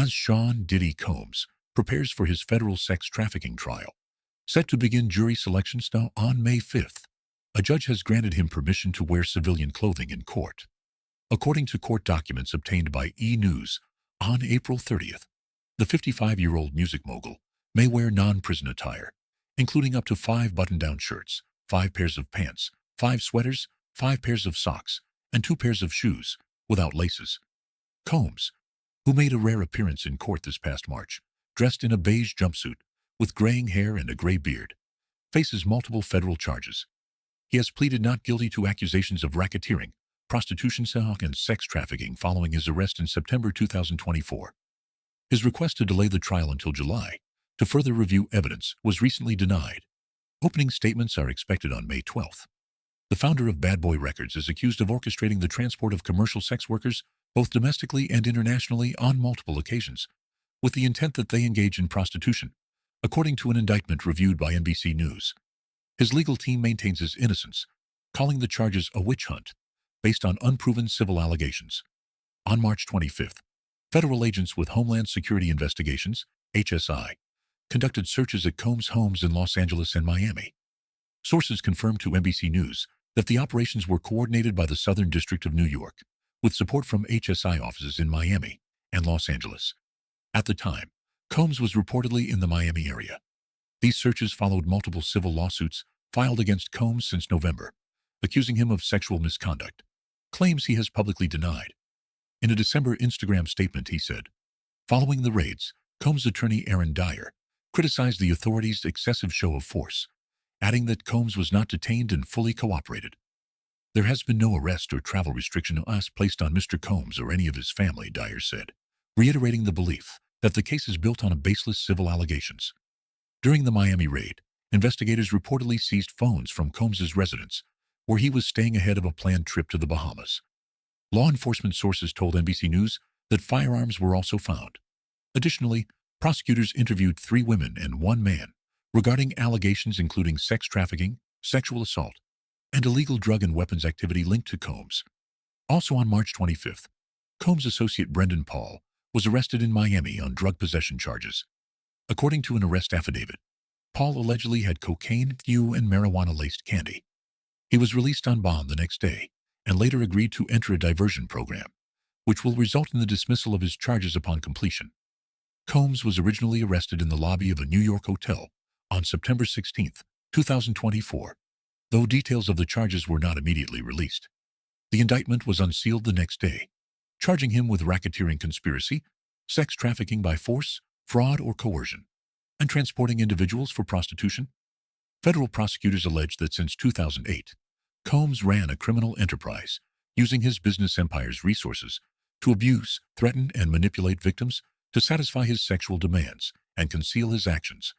as Sean Diddy Combs prepares for his federal sex trafficking trial, set to begin jury selection now on May 5th. A judge has granted him permission to wear civilian clothing in court. According to court documents obtained by E! News, on April 30th, the 55-year-old music mogul may wear non-prison attire, including up to 5 button-down shirts, 5 pairs of pants, 5 sweaters, 5 pairs of socks, and 2 pairs of shoes, without laces. Combs, who made a rare appearance in court this past March, dressed in a beige jumpsuit with graying hair and a gray beard, faces multiple federal charges. He has pleaded not guilty to accusations of racketeering, prostitution, and sex trafficking following his arrest in September 2024. His request to delay the trial until July to further review evidence was recently denied. Opening statements are expected on May 12th. The founder of Bad Boy Records is accused of orchestrating the transport of commercial sex workers, both domestically and internationally, on multiple occasions, with the intent that they engage in prostitution, according to an indictment reviewed by NBC News. His legal team maintains his innocence, calling the charges a witch hunt based on unproven civil allegations. On March 25th, federal agents with Homeland Security Investigations, HSI, conducted searches at Combs' homes in Los Angeles and Miami. Sources confirmed to NBC News that the operations were coordinated by the Southern District of New York, with support from HSI offices in Miami and Los Angeles. At the time, Combs was reportedly in the Miami area. These searches followed multiple civil lawsuits filed against Combs since November, accusing him of sexual misconduct, claims he has publicly denied. In a December Instagram statement, he said, following the raids, Combs' attorney Aaron Dyer criticized the authorities' excessive show of force, adding that Combs was not detained and fully cooperated. There has been no arrest or travel restriction placed on Mr. Combs or any of his family, Dyer said, reiterating the belief that the case is built on baseless civil allegations. During the Miami raid, investigators reportedly seized phones from Combs' residence, where he was staying ahead of a planned trip to the Bahamas. Law enforcement sources told NBC News that firearms were also found. Additionally, prosecutors interviewed 3 women and 1 man regarding allegations including sex trafficking, sexual assault, and illegal drug and weapons activity linked to Combs. Also on March 25th, Combs' associate Brendan Paul was arrested in Miami on drug possession charges. According to an arrest affidavit, Paul allegedly had cocaine, and marijuana-laced candy. He was released on bond the next day and later agreed to enter a diversion program, which will result in the dismissal of his charges upon completion. Combs was originally arrested in the lobby of a New York hotel on September 16, 2024, though details of the charges were not immediately released. The indictment was unsealed the next day, charging him with racketeering conspiracy, sex trafficking by force, fraud or coercion, and transporting individuals for prostitution. Federal prosecutors alleged that since 2008, Combs ran a criminal enterprise using his business empire's resources to abuse, threaten, and manipulate victims to satisfy his sexual demands and conceal his actions.